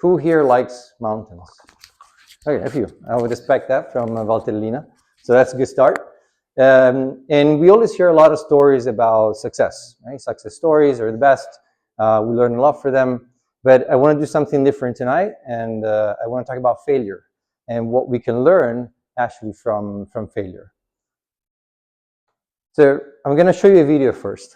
Who here likes mountains? Okay, a few. I would expect that from Valtellina. So that's a good start. And we always hear a lot of stories about success, right? Success stories are the best. We learn a lot from them. But I want to do something different tonight, and I want to talk about failure and what we can learn actually from failure. So I'm going to show you a video first.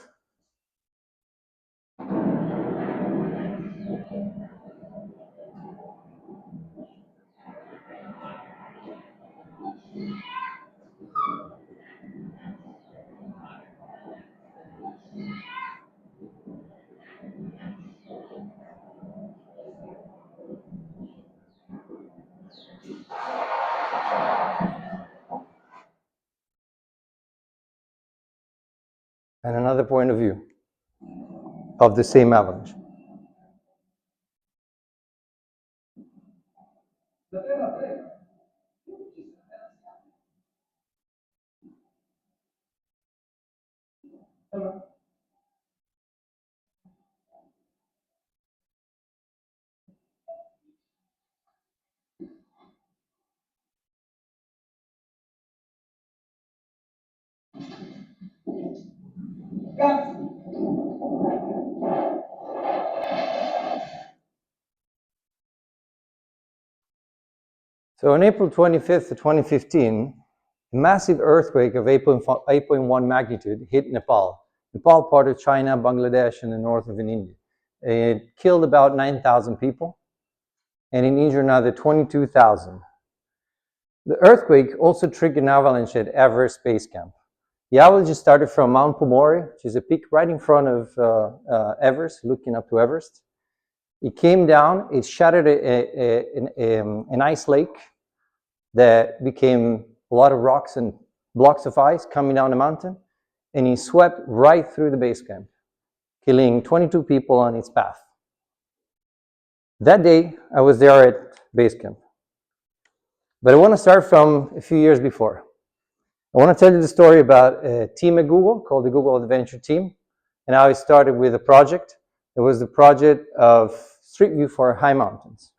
And another point of view of the same avalanche. So on April 25th of 2015, a massive earthquake of 8.1 magnitude hit Nepal. Nepal, part of China, Bangladesh, and the north of India. It killed about 9,000 people, and it injured another 22,000. The earthquake also triggered an avalanche at Everest Base Camp. The avalanche started from Mount Pomori, which is a peak right in front of Everest, looking up to Everest. It came down, it shattered an ice lake that became a lot of rocks and blocks of ice coming down the mountain, and it swept right through the base camp, killing 22 people on its path. That day, I was there at base camp. But I want to start from a few years before. I want to tell you the story about a team at Google called the Google Adventure Team, and how it started with a project. It was the project of Street View for high mountains.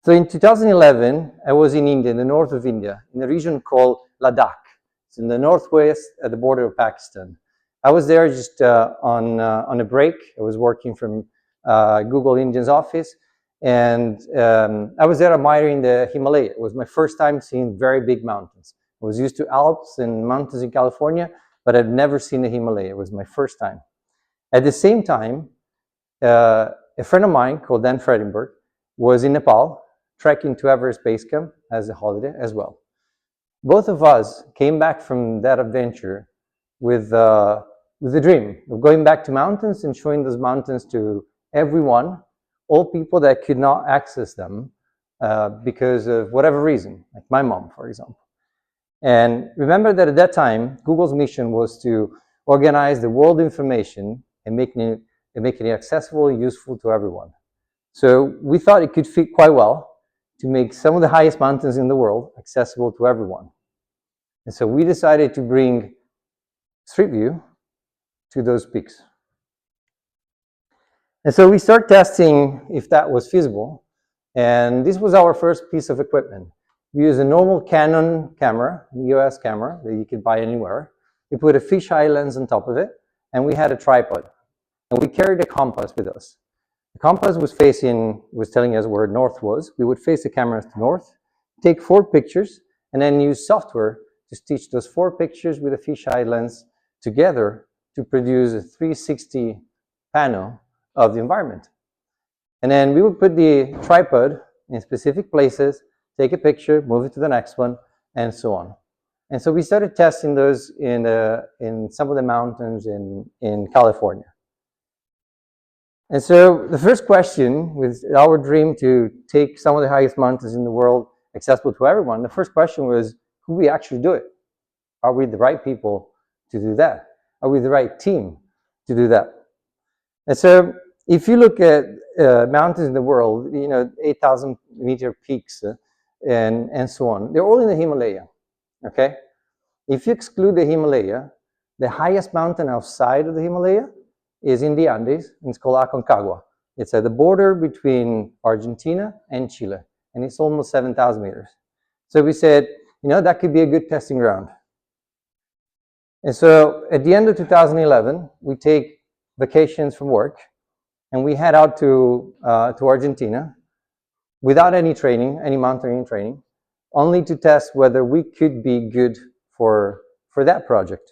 So in 2011, I was in India, in the north of India, in a region called Ladakh. It's in the northwest at the border of Pakistan. I was there just on a break. I was working from Google India's office, and I was there admiring the Himalaya. It was my first time seeing very big mountains. I was used to Alps and mountains in California, but I'd never seen the Himalaya. It was my first time. At the same time, a friend of mine called Dan Fredenberg was in Nepal, trekking to Everest Base Camp as a holiday as well. Both of us came back from that adventure with the dream of going back to mountains and showing those mountains to everyone, all people that could not access them because of whatever reason, like my mom, for example. And remember that at that time, Google's mission was to organize the world information and making it accessible and useful to everyone. So we thought it could fit quite well to make some of the highest mountains in the world accessible to everyone. And so we decided to bring Street View to those peaks. And so we started testing if that was feasible. And this was our first piece of equipment. We used a normal Canon camera, EOS camera that you could buy anywhere. We put a fisheye lens on top of it, and we had a tripod. And we carried a compass with us. The compass was telling us where north was. We would face the camera to north, take 4 pictures, and then use software to stitch those 4 pictures with a fisheye lens together to produce a 360 panel of the environment. And then we would put the tripod in specific places, take a picture, move it to the next one, and so on. And so we started testing those in some of the mountains in California. And so the first question with our dream to take some of the highest mountains in the world accessible to everyone, the first question was, could we actually do it? Are we the right people to do that? Are we the right team to do that? And so if you look at mountains in the world, 8,000 meter peaks and so on, they're all in the Himalaya, okay? If you exclude the Himalaya, the highest mountain outside of the Himalaya is in the Andes, and it's called Aconcagua. It's at the border between Argentina and Chile, and it's almost 7,000 meters. So we said, that could be a good testing ground. And so at the end of 2011, we take vacations from work, and we head out to Argentina without any training, any mountaineering training, only to test whether we could be good for that project.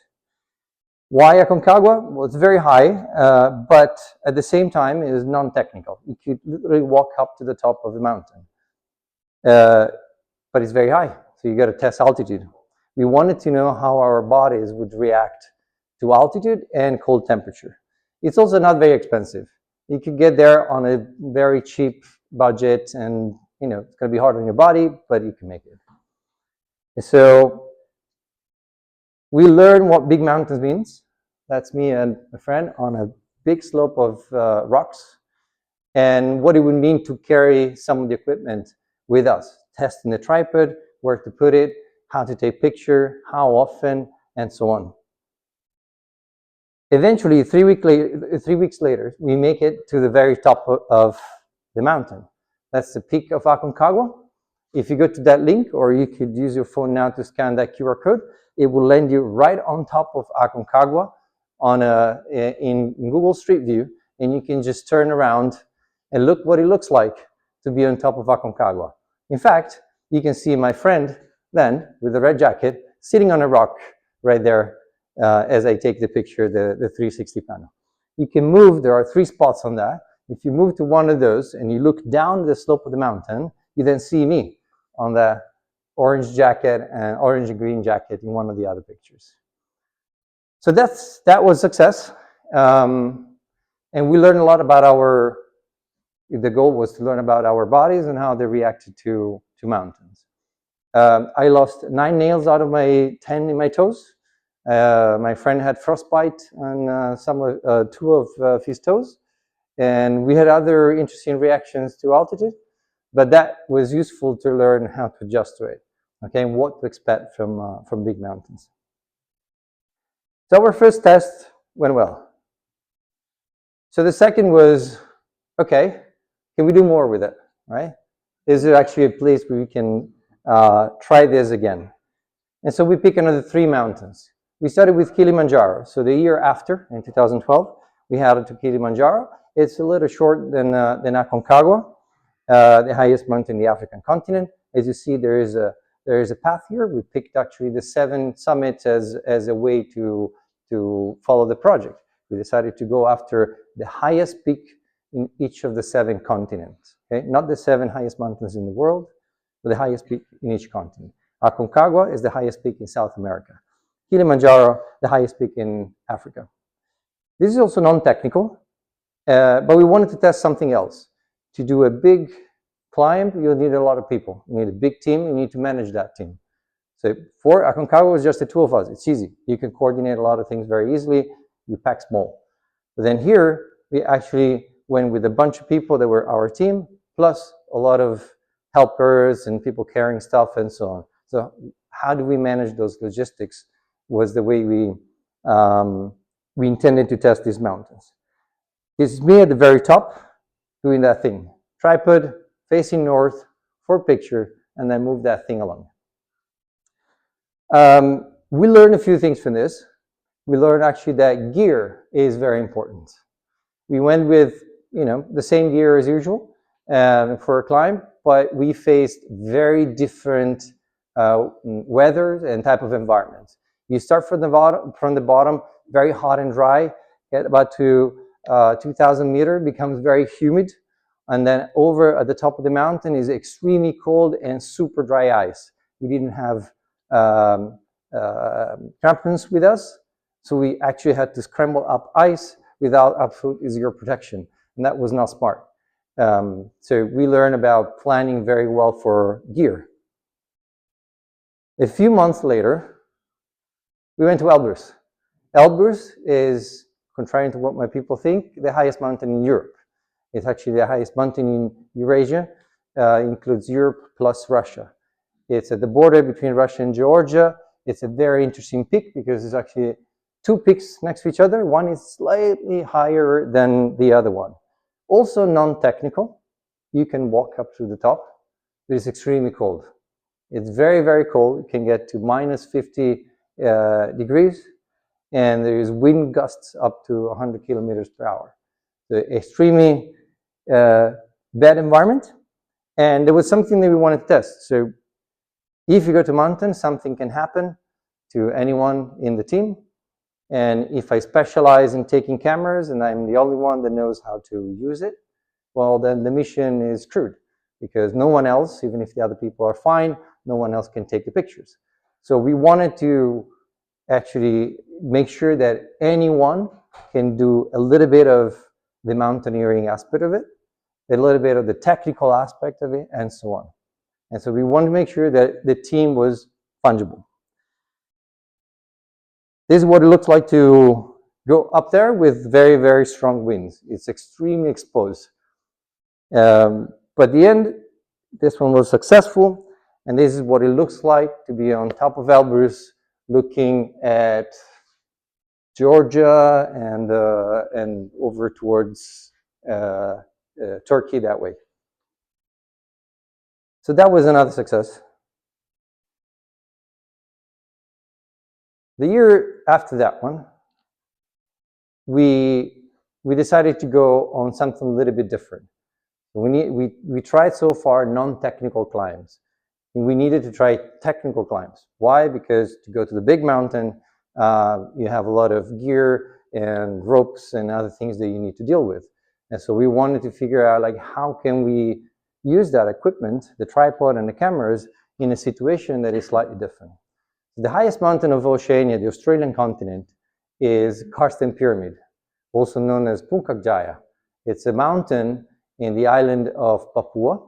Why Aconcagua? Well, it's very high, but at the same time, it is non-technical. You could literally walk up to the top of the mountain. But it's very high, so you got to test altitude. We wanted to know how our bodies would react to altitude and cold temperature. It's also not very expensive. You could get there on a very cheap budget, and it's going to be hard on your body, but you can make it. And so we learn what big mountains means. That's me and a friend on a big slope of rocks, and what it would mean to carry some of the equipment with us, testing the tripod, where to put it, how to take picture, how often, and so on. Eventually, 3 weeks later, we make it to the very top of the mountain. That's the peak of Aconcagua. If you go to that link, or you could use your phone now to scan that QR code, it will land you right on top of Aconcagua in Google Street View, and you can just turn around and look what it looks like to be on top of Aconcagua. In fact, you can see my friend then, with the red jacket, sitting on a rock right there as I take the picture, the 360 panel. You can move, there are 3 spots on that. If you move to one of those and you look down the slope of the mountain, you then see me on the orange jacket and orange and green jacket in one of the other pictures. So that was success. And we learned a lot about the goal was to learn about our bodies and how they reacted to mountains. I lost 9 nails out of my 10 in my toes. My friend had frostbite on 2 of his toes, and we had other interesting reactions to altitude, but that was useful to learn how to adjust to it, okay, and what to expect from big mountains. So our first test went well. So the second was, okay, can we do more with it, right? Is there actually a place where we can try this again? And so we pick another 3 mountains. We started with Kilimanjaro. So the year after, in 2012, we headed to Kilimanjaro. It's a little short than Aconcagua, the highest mountain in the African continent. As you see, there is a path here. We picked actually the 7 summits as a way to follow the project. We decided to go after the highest peak in each of the 7 continents. Okay? Not the 7 highest mountains in the world, but the highest peak in each continent. Aconcagua is the highest peak in South America. Kilimanjaro, the highest peak in Africa. This is also non-technical, but we wanted to test something else. To do a big climb, you'll need a lot of people. You need a big team, you need to manage that team. So for Aconcagua, it was just the 2 of us. It's easy. You can coordinate a lot of things very easily. You pack small. But then here, we actually went with a bunch of people that were our team, plus a lot of helpers and people carrying stuff and so on. So how do we manage those logistics was the way we intended to test these mountains. This is me at the very top doing that thing. Tripod, facing north, for picture, and then move that thing along. We learned a few things from this. We learned actually that gear is very important. We went with the same gear as usual for a climb, but we faced very different weather and type of environments. You start from the bottom, very hot and dry, get about to 2,000 meters, becomes very humid, and then over at the top of the mountain is extremely cold and super dry ice. We didn't have crampons with us, so we actually had to scramble up ice without absolutely 0 protection, and that was not smart. So we learned about planning very well for gear. A few months later, we went to Elbrus. Elbrus is, contrary to what my people think, the highest mountain in Europe. It's actually the highest mountain in Eurasia, includes Europe plus Russia. It's at the border between Russia and Georgia. It's a very interesting peak because there's actually 2 peaks next to each other. One is slightly higher than the other one. Also non-technical. You can walk up to the top, but it's extremely cold. It's very, very cold. It can get to minus 50 degrees, and there is wind gusts up to 100 kilometers per hour. So extremely bad environment. And there was something that we wanted to test. So if you go to mountain, something can happen to anyone in the team. And if I specialize in taking cameras and I'm the only one that knows how to use it, well, then the mission is screwed, because no one else, even if the other people are fine, no one else can take the pictures. So we wanted to actually make sure that anyone can do a little bit of the mountaineering aspect of it, a little bit of the technical aspect of it, and so on. And so we wanted to make sure that the team was fungible. This is what it looks like to go up there with very, very strong winds. It's extremely exposed. But at the end, this one was successful, and this is what it looks like to be on top of Elbrus, looking at Georgia and over towards Turkey that way. So that was another success. The year after that one, we decided to go on something a little bit different. We tried so far non-technical climbs. We needed to try technical climbs. Why? Because to go to the big mountain, you have a lot of gear and ropes and other things that you need to deal with. And so we wanted to figure out, like, how can we use that equipment, the tripod and the cameras, in a situation that is slightly different. The highest mountain of Oceania, the Australian continent, is Karsten Pyramid, also known as Aconcagua. It's a mountain in the island of Papua.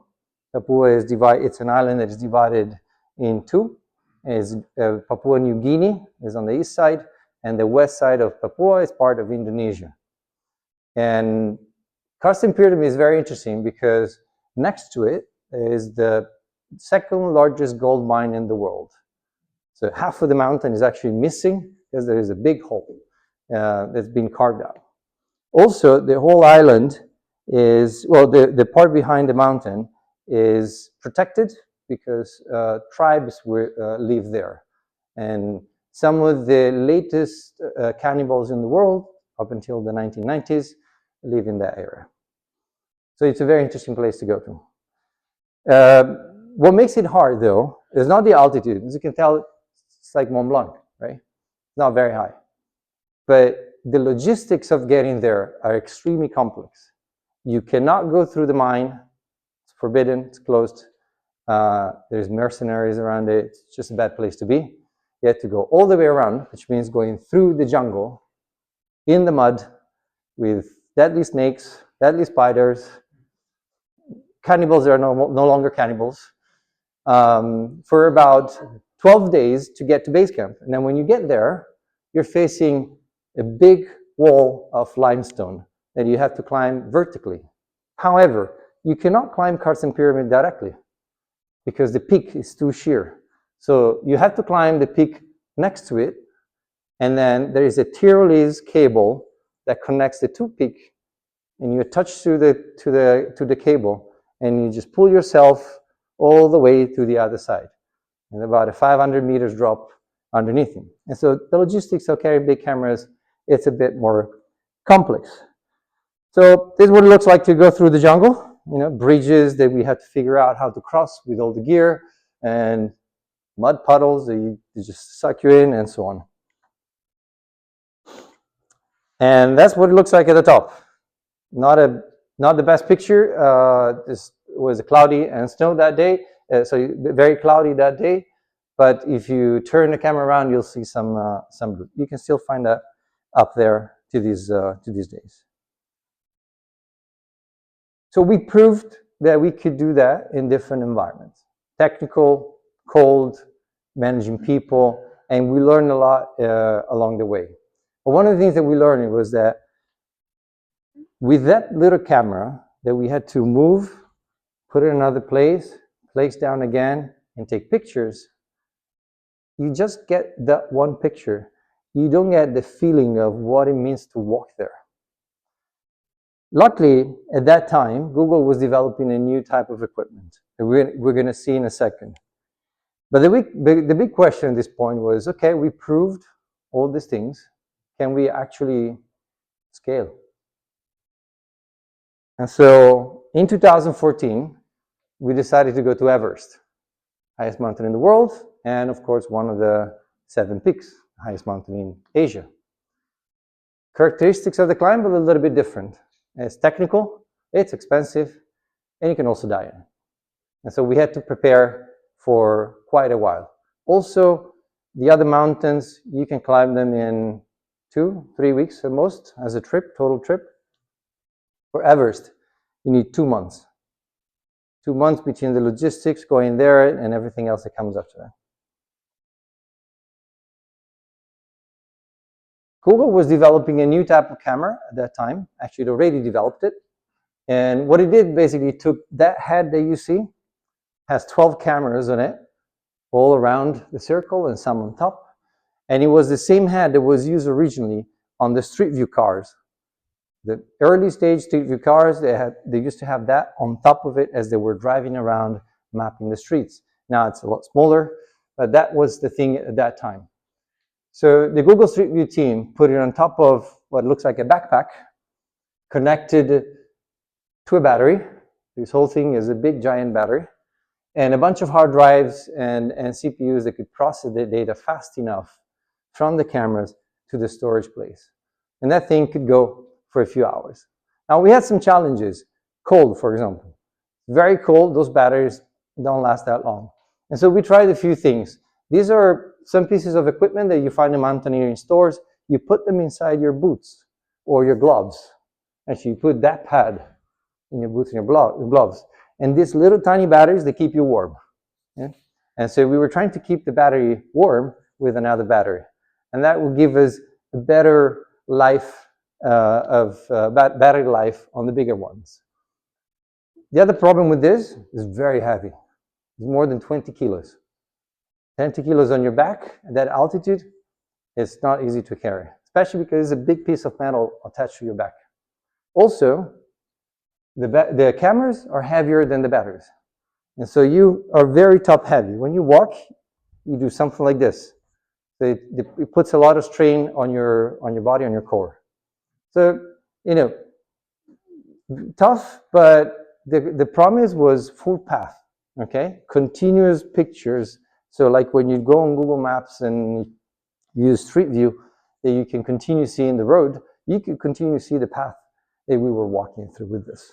Papua is it's an island that is divided in two. Papua New Guinea is on the east side, and the west side of Papua is part of Indonesia. And Karsten Pyramid is very interesting because next to it is the second largest gold mine in the world. So half of the mountain is actually missing because there is a big hole that's been carved out. Also, the whole island is, well, the part behind the mountain is protected because tribes live there. And some of the latest cannibals in the world, up until the 1990s, live in that area. So it's a very interesting place to go to. What makes it hard, though, is not the altitude. As you can tell, it's like Mont Blanc, right? It's not very high. But the logistics of getting there are extremely complex. You cannot go through the mine. It's forbidden. It's closed. There's mercenaries around it. It's just a bad place to be. You have to go all the way around, which means going through the jungle, in the mud, with deadly snakes, deadly spiders, cannibals that are no longer cannibals, for about 12 days to get to base camp. And then when you get there, you're facing a big wall of limestone that you have to climb vertically. However, you cannot climb Karsten Pyramid directly because the peak is too sheer. So you have to climb the peak next to it, and then there is a Tyrolese cable that connects the two peaks, and you attach to the cable, and you just pull yourself all the way to the other side, and about a 500 meters drop underneath him. And so the logistics of carrying big cameras, it's a bit more complex. So this is what it looks like to go through the jungle. You know, bridges that we had to figure out how to cross with all the gear, and mud puddles that they just suck you in, and so on. And that's what it looks like at the top. Not the best picture. This was cloudy and snow that day, so very cloudy that day. But if you turn the camera around, you'll see some blue. You can still find that up there to these days. So we proved that we could do that in different environments: technical, cold, managing people, and we learned a lot along the way. But one of the things that we learned was that with that little camera that we had to move, put it in another place down again, and take pictures, you just get that one picture. You don't get the feeling of what it means to walk there. Luckily, at that time, Google was developing a new type of equipment that we're going to see in a second. But the big question at this point was, okay, we proved all these things. Can we actually scale? And so in 2014, we decided to go to Everest, highest mountain in the world, and of course, one of the 7 peaks, highest mountain in Asia. Characteristics of the climb are a little bit different. It's technical, it's expensive, and you can also die in. And so we had to prepare for quite a while. Also, the other mountains, you can climb them in 2-3 weeks at most as a trip, total trip. For Everest, you need 2 months. 2 months between the logistics, going there, and everything else that comes after that. Google was developing a new type of camera at that time. Actually, it already developed it. And what it did basically took that head that you see, has 12 cameras on it, all around the circle and some on top. And it was the same head that was used originally on the Street View cars. The early stage Street View cars, they used to have that on top of it as they were driving around mapping the streets. Now it's a lot smaller, but that was the thing at that time. So the Google Street View team put it on top of what looks like a backpack, connected to a battery. This whole thing is a big giant battery, and a bunch of hard drives and CPUs that could process the data fast enough from the cameras to the storage place. And that thing could go for a few hours. Now, we had some challenges. Cold, for example. Very cold, those batteries don't last that long. And so we tried a few things. These are some pieces of equipment that you find in mountaineering stores. You put them inside your boots or your gloves. Actually, you put that pad in your boots and your gloves. And these little tiny batteries, they keep you warm. Yeah? And so we were trying to keep the battery warm with another battery. And that will give us a better life battery life on the bigger ones. The other problem with this is very heavy. It's more than 20 kilos. 20 kilos on your back at that altitude, it's not easy to carry, especially because it's a big piece of metal attached to your back. Also, the cameras are heavier than the batteries. And so you are very top heavy. When you walk, you do something like this. So it puts a lot of strain on your body, on your core. So, you know, tough, but the promise was full path, okay? Continuous pictures. So like when you go on Google Maps and use Street View, that you can continue seeing the road, you can continue to see the path that we were walking through with this.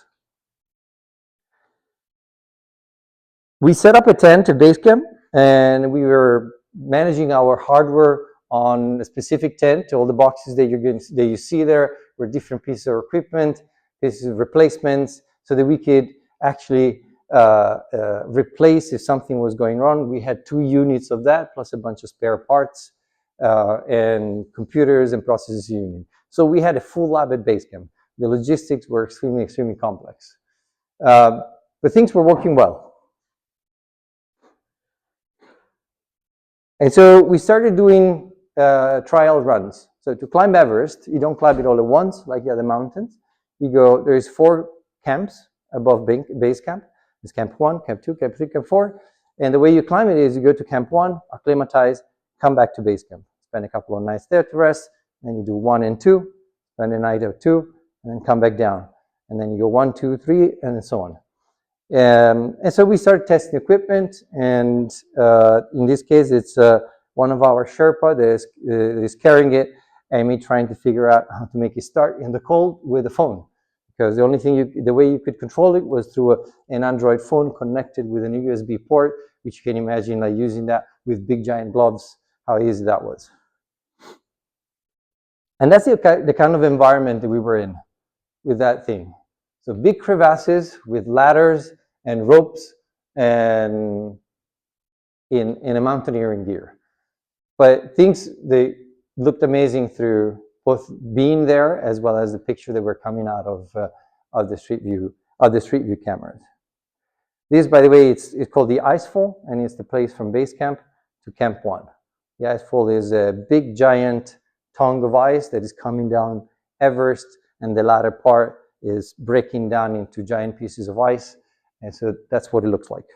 We set up a tent, a base camp, and we were managing our hardware on a specific tent. All the boxes that you see there were different pieces of equipment, pieces of replacements, so that we could actually replace if something was going wrong. We had 2 units of that, plus a bunch of spare parts and computers and processes unit. So we had a full lab at base camp. The logistics were extremely, extremely complex. But things were working well. And so we started doing trial runs. So to climb Everest, you don't climb it all at once, like the other mountains. You go, there's 4 camps above base camp. There's camp 1, camp 2, camp 3, camp 4. And the way you climb it is you go to camp 1, acclimatize, come back to base camp. Spend a couple of nights there to rest. Then you do 1 and 2, spend a night or 2, and then come back down. And then you go 1, 2, 3, and so on. And so we started testing equipment, and in this case, it's one of our Sherpa that is carrying it, and me trying to figure out how to make it start in the cold with a phone. Because the only thing, the way you could control it was through an Android phone connected with an USB port, which you can imagine like using that with big giant gloves, how easy that was. And that's the kind of environment that we were in with that thing. So big crevasses with ladders and ropes and in a mountaineering gear. But things, they looked amazing through both being there as well as the picture that were coming out of the Street View cameras. This, by the way, it's called the Icefall, and it's the place from base camp to camp 1. The Icefall is a big giant tongue of ice that is coming down Everest, and the latter part is breaking down into giant pieces of ice. And so that's what it looks like.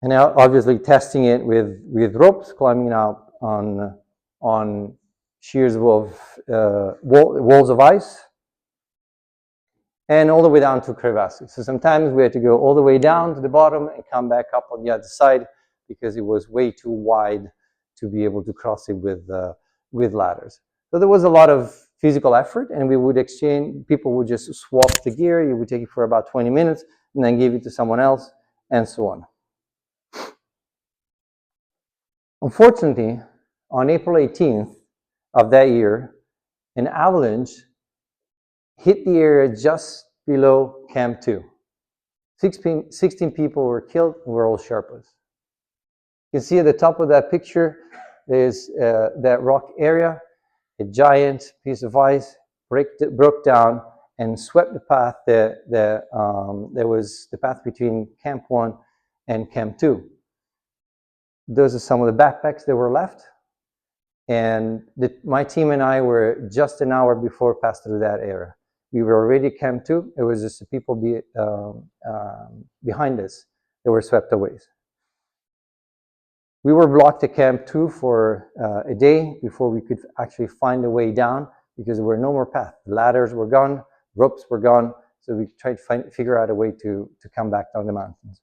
And now obviously testing it with ropes, climbing out on shears of walls of ice, and all the way down to crevasses. So sometimes we had to go all the way down to the bottom and come back up on the other side because it was way too wide to be able to cross it with ladders. So there was a lot of physical effort, and we would exchange, people would just swap the gear. You would take it for about 20 minutes and then give it to someone else, and so on. Unfortunately, on April 18th of that year, an avalanche hit the area just below Camp 2. 16 people were killed, and were all Sherpas. You can see at the top of that picture, there's that rock area, a giant piece of ice broke down and swept the path there was the path between Camp 1 and Camp 2. Those are some of the backpacks that were left. And my team and I were just an hour before passed through that area. We were already at Camp 2. It was just the people behind us that were swept away. We were blocked at Camp 2 for a day before we could actually find a way down because there were no more paths. The ladders were gone, ropes were gone, so we tried to figure out a way to come back down the mountains.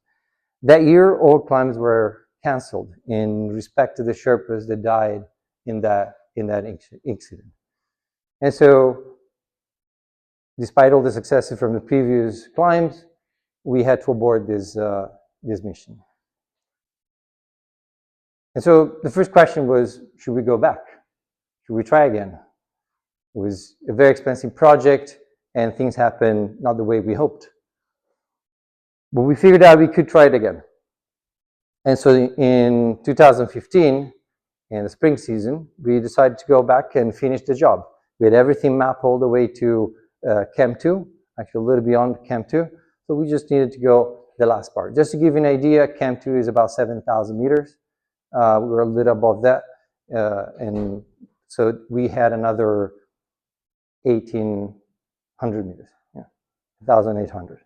That year, all climbs were canceled in respect to the Sherpas that died in that incident. And so, despite all the successes from the previous climbs, we had to abort this mission. And so the first question was, should we go back? Should we try again? It was a very expensive project, and things happened not the way we hoped. But we figured out we could try it again. And so in 2015, in the spring season, we decided to go back and finish the job. We had everything mapped all the way to Camp 2, actually a little beyond Camp 2. So we just needed to go the last part. Just to give you an idea, Camp 2 is about 7,000 meters. We were a little above that. And so we had another 1,800 meters, 1,800.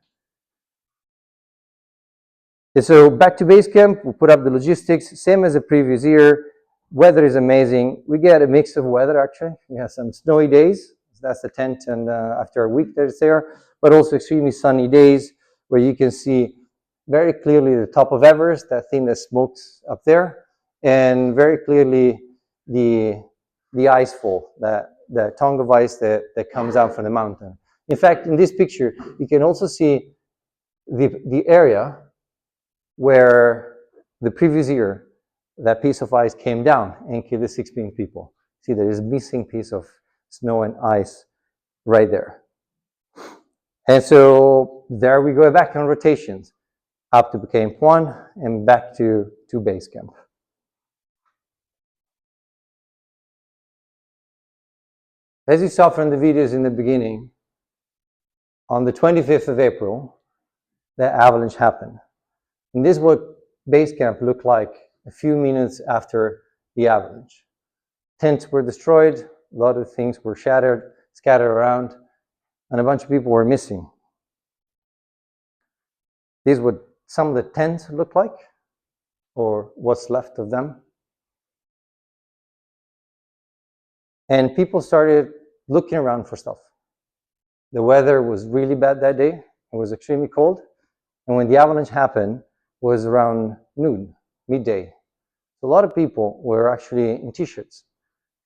And so back to base camp, we put up the logistics, same as the previous year. Weather is amazing. We get a mix of weather, actually. We have some snowy days. That's the tent, and after a week that it's there, but also extremely sunny days where you can see very clearly the top of Everest, that thing that smokes up there, and very clearly the ice fall, the tongue of ice that comes out from the mountain. In fact, in this picture, you can also see the area where the previous year that piece of ice came down and killed the 16 people. See, there is a missing piece of snow and ice right there. And so there we go back on rotations, up to Camp 1 and back to base camp. As you saw from the videos in the beginning, on the 25th of April, the avalanche happened. And this is what base camp looked like a few minutes after the avalanche. Tents were destroyed, a lot of things were shattered, scattered around, and a bunch of people were missing. This is what some of the tents looked like, or what's left of them. And people started looking around for stuff. The weather was really bad that day. It was extremely cold. And when the avalanche happened, it was around noon, midday. So a lot of people were actually in t-shirts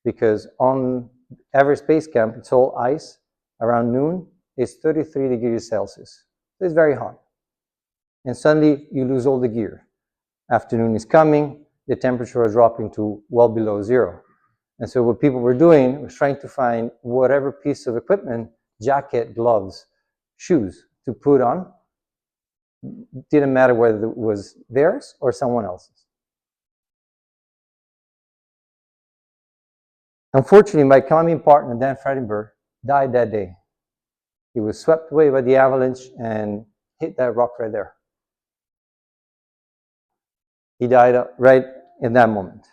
because on Everest Base Camp, it's all ice. Around noon, it's 33 degrees Celsius. So it's very hot. And suddenly, you lose all the gear. Afternoon is coming, the temperature is dropping to well below zero. And so what people were doing was trying to find whatever piece of equipment, jacket, gloves, shoes, to put on. Didn't matter whether it was theirs or someone else's. Unfortunately, my climbing partner, Dan Fredenberg, died that day. He was swept away by the avalanche and hit that rock right there. He died right in that moment.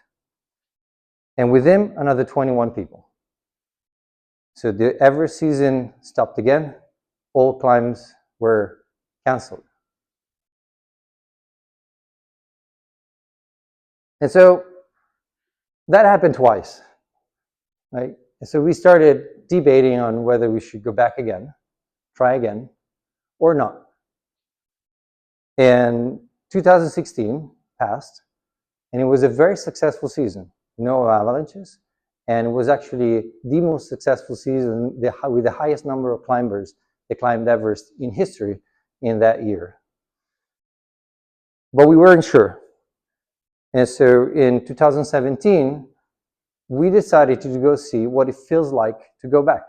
And with him, another 21 people. So the Everest season stopped again. All climbs were canceled. And so that happened twice, right? And so we started debating on whether we should go back again, try again, or not. And 2016 passed, and it was a very successful season. No avalanches, and it was actually the most successful season with the highest number of climbers that climbed Everest in history in that year. But we weren't sure. And so in 2017, we decided to go see what it feels like to go back.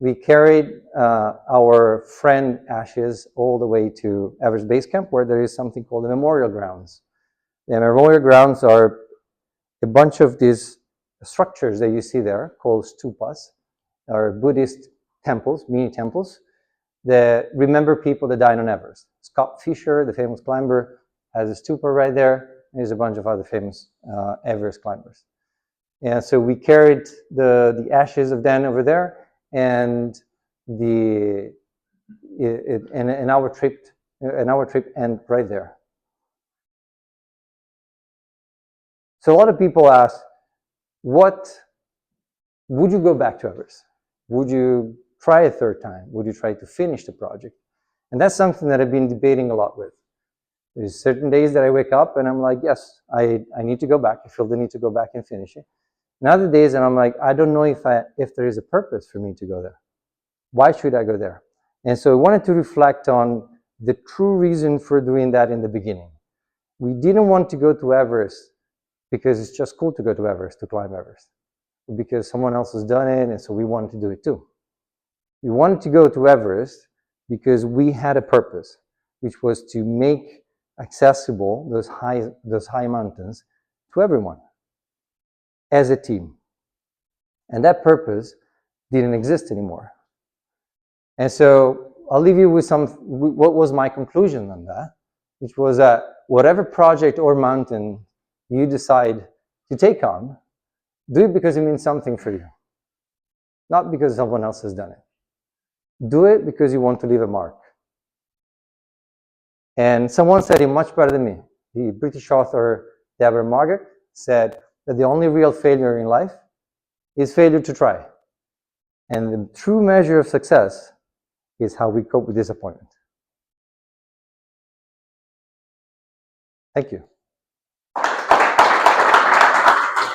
We carried our friend ashes all the way to Everest Base Camp, where there is something called the memorial grounds. The memorial grounds are a bunch of these structures that you see there called stupas, or Buddhist temples, mini temples, that remember people that died on Everest. Scott Fisher, the famous climber, has a stupa right there. There's a bunch of other famous Everest climbers. And so we carried the ashes of Dan over there, and our trip ended right there. So a lot of people ask, would you go back to Everest? Would you try a third time? Would you try to finish the project? And that's something that I've been debating a lot with. There's certain days that I wake up and I'm like, yes, I need to go back. I feel the need to go back and finish it. And other days and I'm like, I don't know if there is a purpose for me to go there. Why should I go there? And so I wanted to reflect on the true reason for doing that in the beginning. We didn't want to go to Everest because it's just cool to go to Everest, to climb Everest, because someone else has done it, and so we wanted to do it too. We wanted to go to Everest because we had a purpose, which was to make accessible those high mountains to everyone as a team. And that purpose didn't exist anymore. And so I'll leave you with what was my conclusion on that, which was that whatever project or mountain you decide to take on, do it because it means something for you, not because someone else has done it. Do it because you want to leave a mark. And someone said it much better than me. The British author Deborah Margaret said that the only real failure in life is failure to try. And the true measure of success is how we cope with disappointment. Thank you.